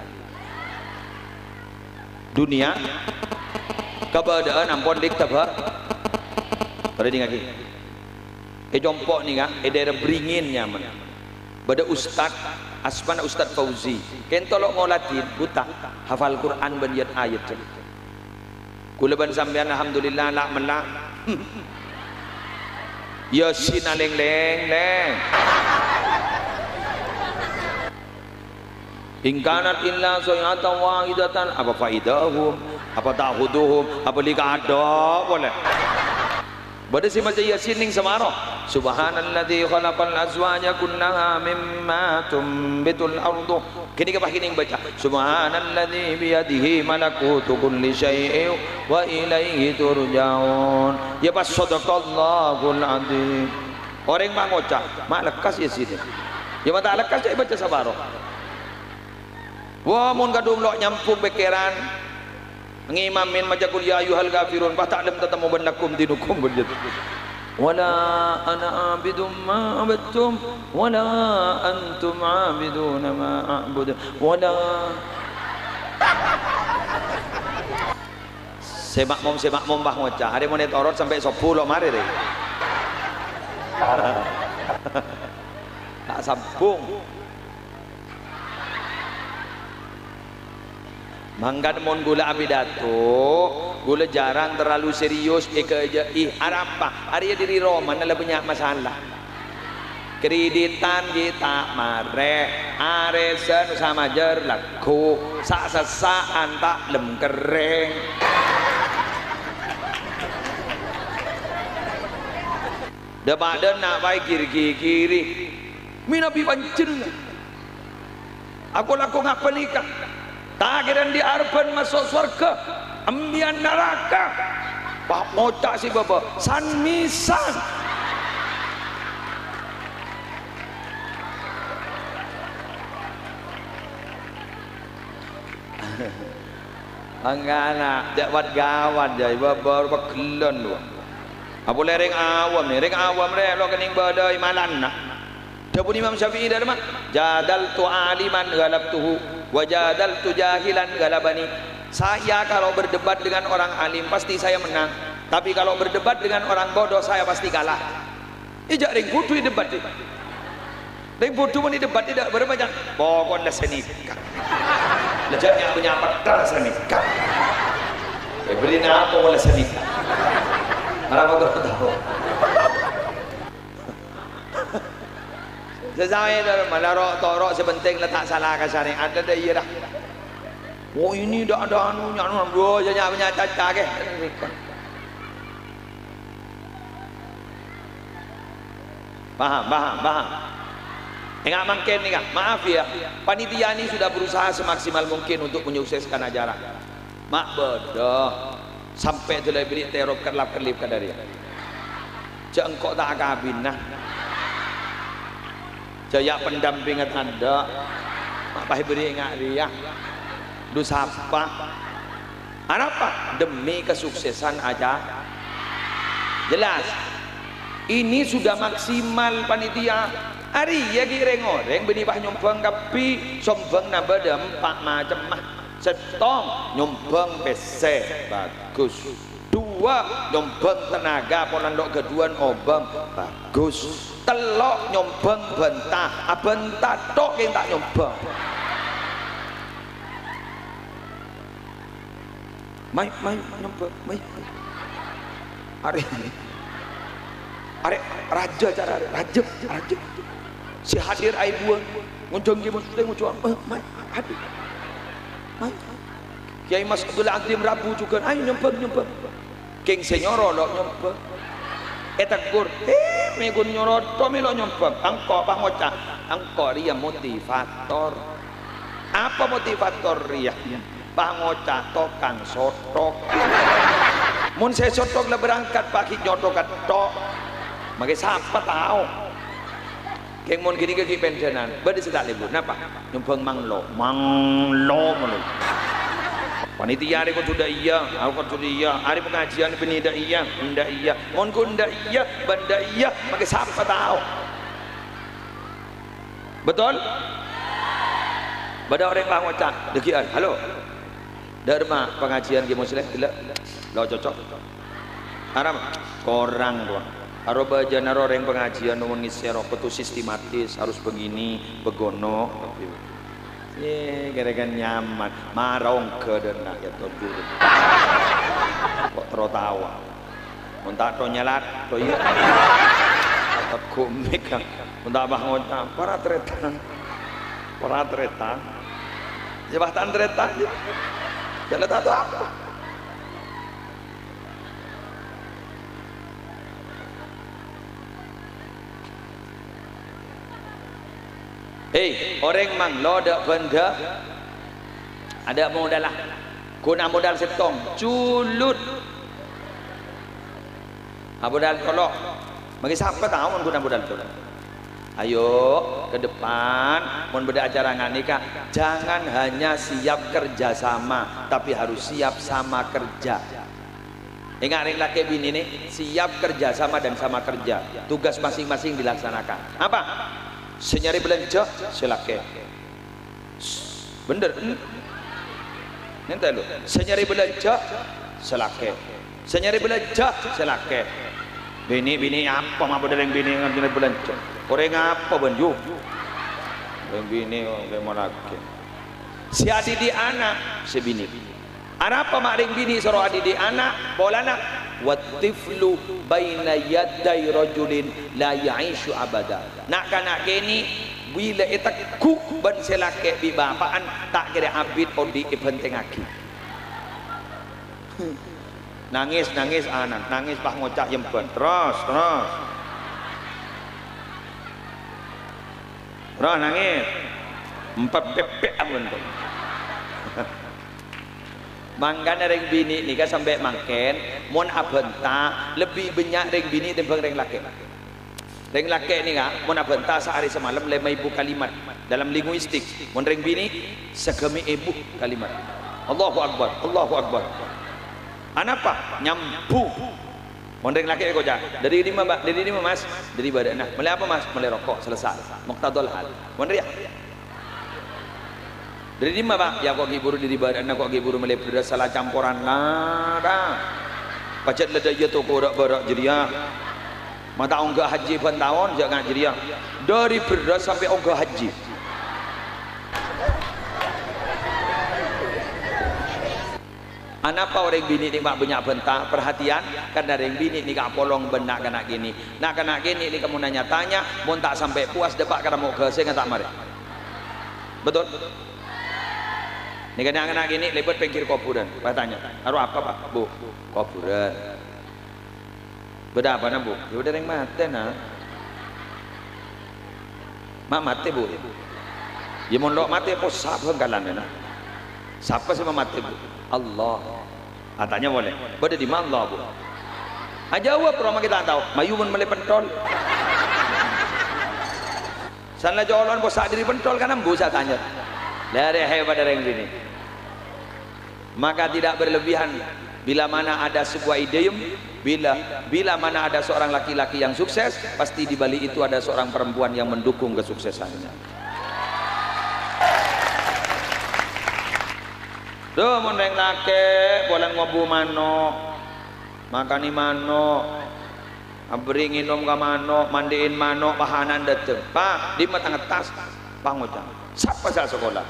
dunia keberadaan ampun dik taba pada di lagi jompok ni kan daerah beringin nyaman pada ustad asmana Ustad Fauzi kentolok ngolatin buta hafal Quran banjir ayat kula ban sampean alhamdulillah lak melak Yasin leng in kanat illa sayatan wahidatan apa faidahum apa ta'khuduhum apa likada boleh bade si macam Yasin ning samaro subhanalladzi khalaqal azwaja kullaha mimma tumbitul ardu kini ke kini baca subhanalladzi biyadihi malakutu kulli syai'in wa ilaihi turja'un ya pas sadaqallahul adzim orang mangocak mak lekas Yasin ya mata lekas dia baca sabaro wah mun kadung lok nyampung pikiran ngimamin majakul ya ayyuhal kafirun fa ta'lam tatamu banakum dinukum berjat wala ana abidum ma abadtum wala antum abidun ma a'bud wala semak mom bah ngocah hari monet orot sampai 10 mari deh tak sambung mangkat mon gula abidato gula jarang terlalu serius apa hari diri Roman adalah banyak masalah kreditan kita mare aresen sama jer laku sasaan tak lem kering debadan nak baik kiri minapi pancen aku laku ngapa nikah takkiran di arban masuk surga ambian neraka pak mocak si baba san misan anggana jawat gawat jai baba kelon lu apa lereng awam ni reng awam re lo kening badai malan nak Dabun Imam Syafi'i dah mak jadal tu aliman galabtuhu wajadal tu jahilan galabani. Saya kalau berdebat dengan orang alim pasti saya menang, tapi kalau berdebat dengan orang bodoh saya pasti kalah. Ijak ring bodoh debat ni, ring bodoh ni debat tidak berbanyak. Pokoknya senikah, lejaknya punya pedal senikah. Beri nama boleh senikah. Malah motor tahu. Sesuai malah rok torok sepenting letak salah ke syariat ada iya dah. Oh ini dah ada anunya bro jangan banyak caca ke. Paham. Enggak mungkin nih, maaf ya. Panitia ini sudah berusaha semaksimal mungkin untuk menyukseskan acara. Mak bodoh. Sampai tu beri terop kelap-kelip ke dari. Cak engkau tak kabin nah. Jaya pendampingan Anda. Mak pahit beri ingat dia. Du sapa. Apa? Demi kesuksesan aja. Jelas. Ini sudah maksimal panitia. Hari ya gireng orang beni bah nyumbang kapi sombang nambah ada 4 macam mah. Setong nyumbang PC bagus. 2 nyumbang tenaga ponandok keduan obang bagus. Telok nyumbang bentah, bentah tok yang tak nyumbang. Mai nyumbang, mai. Arek raja cara raja si hadir ai buang ngundang ki mesti ngucuang mai hadir mai Kiai Mas Abdul Azim Rabu juga ayo nyempeng king senyoro lo nyempeng tegur megun nyoro to melo nyempeng angko pangocah angko ria motivator apa motivator ria pangocah tokang sotok mun saya sotok lah berangkat pagi nyotokan tok makai siapa tahu keng mon gini ke pensiunan bade sedak libur napa nyumbang manglo menurut panitia hari kau sudah iya aku kan sudah iya hari pengajian ini tidak iya mon ku tidak iya benda iya makai siapa tahu betul bada orang pangocak dekian halo Dharma pengajian di muslim gila lo cocok haram korang doang karo baja naro orang pengajian nuwun ngisi rokok tuh sistematis harus begini begono gara-gara nyaman marong ke dan ya tuh kok terotawa muntak to nyalat to iya tak komik kan muntak bah ngota para tretan jabatan tretan jalan tato apa orang mang lo ada benda ada modal lah guna modal setong culut modal kolok bagi siapa tahu guna modal tu ayo ke depan mau beda acara nikah jangan hanya siap kerjasama tapi harus siap sama kerja. Ingat ring laki bini ini siap kerjasama dan sama kerja tugas masing-masing dilaksanakan apa? Senyari belanja selake bener nanti lu senyari belanja selake bini apa mah bener yang bini ngantin belanja orang apa banju yang bini orang laki si adik di anak si bini apa mak ring bini soro adik di anak bolana watiflu baina yaday rajulin la ya'ishu abada nak kanak kini bila etak ku ban selake bi bapaan tak kira abid odi penting aki nangis anak nangis pak ngocak yempen terus nangis 4 pepek abon tu mangkan ring bini ni kan sampai makan mon abenta lebih banyak ring bini daripada ring laki ni kan mon abenta sehari semalam 5.000 kalimat dalam linguistik mon ring bini segemi 1.000 kalimat Allahu Akbar anapa nyampu mon ring laki ko ja dari lima mas dari badan nah meli apa mas meli rokok selesai muqtadul hal mon ria dari di mana ya kok giburu di badan kok giburu melepas salah campuran nada pacet leda ya tu korak-korak jeria mata onggah haji tahun jangan jeria dari beras sampai onggah haji Anapa orang bini ni mak banyak bentak perhatian kan dari bini ni kak polong benak kena gini nak kena gini ni kamu nanya tanya mau tak sampai puas depak karena mau ke saya tak mari betul ni kena gini lebat pengkir kopuran tanya harus apa pak bu kopuran beda apa na bu ya udah yang mati na mak mati bu ya mau lok mati apa siapa galan na siapa sih mati bu Allah katanya boleh beda di mana Allah bu jawab orang kita tahu mayu pun boleh pentol sana jalan bos diri pentol kan ambu saya tanya dari hebat dari yang sini maka tidak berlebihan bila mana ada sebuah idiom bila mana ada seorang laki-laki yang sukses pasti di balik itu ada seorang perempuan yang mendukung kesuksesannya. Duh mun neng lake boleh ngobu mano makani mano abri nginom ka mano mandiin mano pahanan dateng pak di matang tas pangucap siapa saya sekolah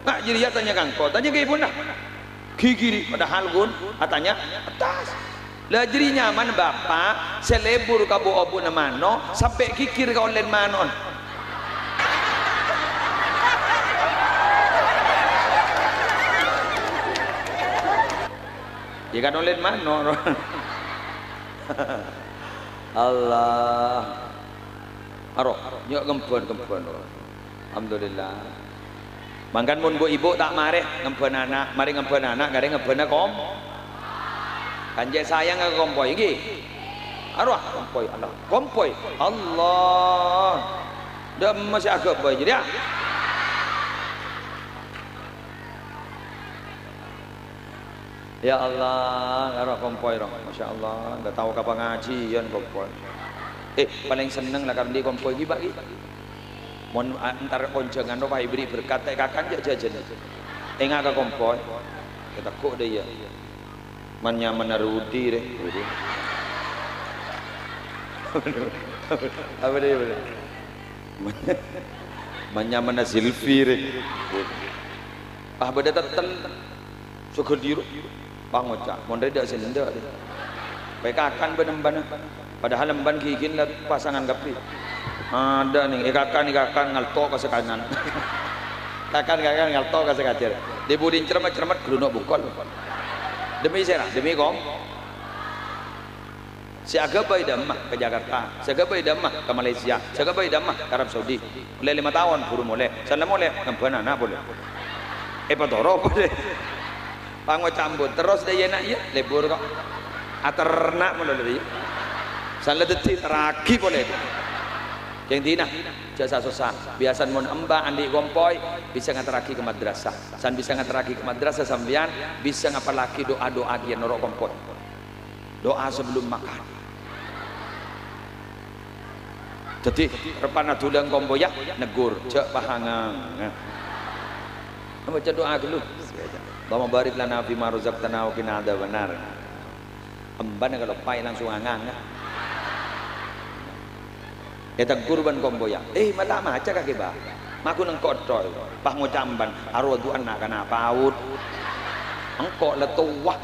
nak jadi ya tanya kangko tanya ke ibu nak gigi padahal gun katanya atas lah jadi nyaman bapak selebur ka bu obu na mano sampai kikir ka online manon ya kan oleh mana Allah arok nyok gempon alhamdulillah mangkan mun bu ibu tak mareh ngempon anak mari ngempon anak gare ngempon kom kanje sayang ke kompoi iki arwah kompoi Allah kompoi Allah dah masih agak boy jadi ya ya Allah arah kompoi roh Masya Allah nggak tahu kapan ngajian kompoi paling seneng lah karena dia kompoi gibak mon antar konjangan roh beri berkata kakan jajan enggak ke kompoi kita kok deh ya manya menarudi deh apa deh manya mana silvi deh beda teten suka diru pangocak mondre dak senda deh baik akan benemban padahal lemban kikin lah pasangan kapi ada nih ikakan ngalto ka sekanan kakan ngalto ka sekacer dibudin cermat gerunok bukol demi sera demi kom si agabai damah ke Jakarta si agabai damah ke Malaysia si agabai damah ke Arab Saudi boleh 5 tahun buru mulai sana mulai ngempan anak boleh patoro boleh pango cambut terus dia nak ya lebur kok aternak melalui salah detik teragi boleh yang dina jasa susah biasa mon embak andi gompoi bisa ngateraki ke madrasah san bisa ngateraki ke madrasah sambian bisa ngapalaki doa kian norok gompoi doa sebelum makan jadi repana tulang gompoi ya negur cek pahangang baca doa dulu Allahumma barik lana fi ma razaqtana wa qina adzabannar. Emban kalau pai langsung angang. Eta kurban komboya. Mata maca kaki ba. Maku nang kotoy. Pah ngocamban arwa duan nak kana paut. Engko le tuwah.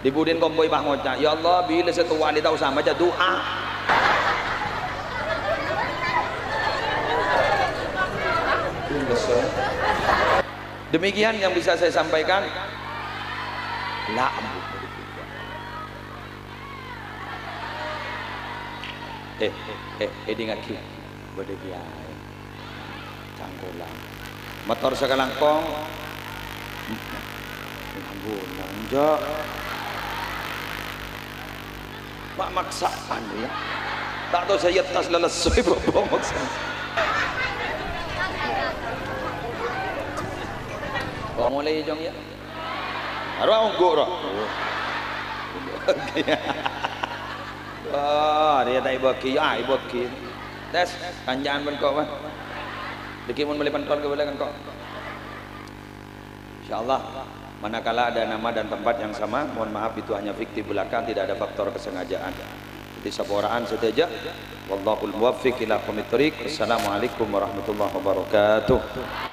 Dibudin komboy pah ngoca. Ya Allah bila setua li tahu sama baca doa. Demikian yang bisa saya sampaikan. La ampun. Ingat ki. Bode biaya. Cangkolang. Motor sekalangkong. Ampun, nanjak. Mak maksaan ya. Tak tahu saya tas lelesoi bawa maksaan. Kau mulai jong ya. Arwah ungguk roh. Dia tak ibaki, ibaki. Tes, kanjaan pun kau mah. Dikimun boleh pentol ke boleh kan kau. Insyaallah, manakala ada nama dan tempat yang sama, mohon maaf itu hanya fiktif belaka, tidak ada faktor kesengajaan. di saboraan saja. Wallahul muwaffiq ila aqwamit thoriq. Assalamualaikum warahmatullahi wabarakatuh.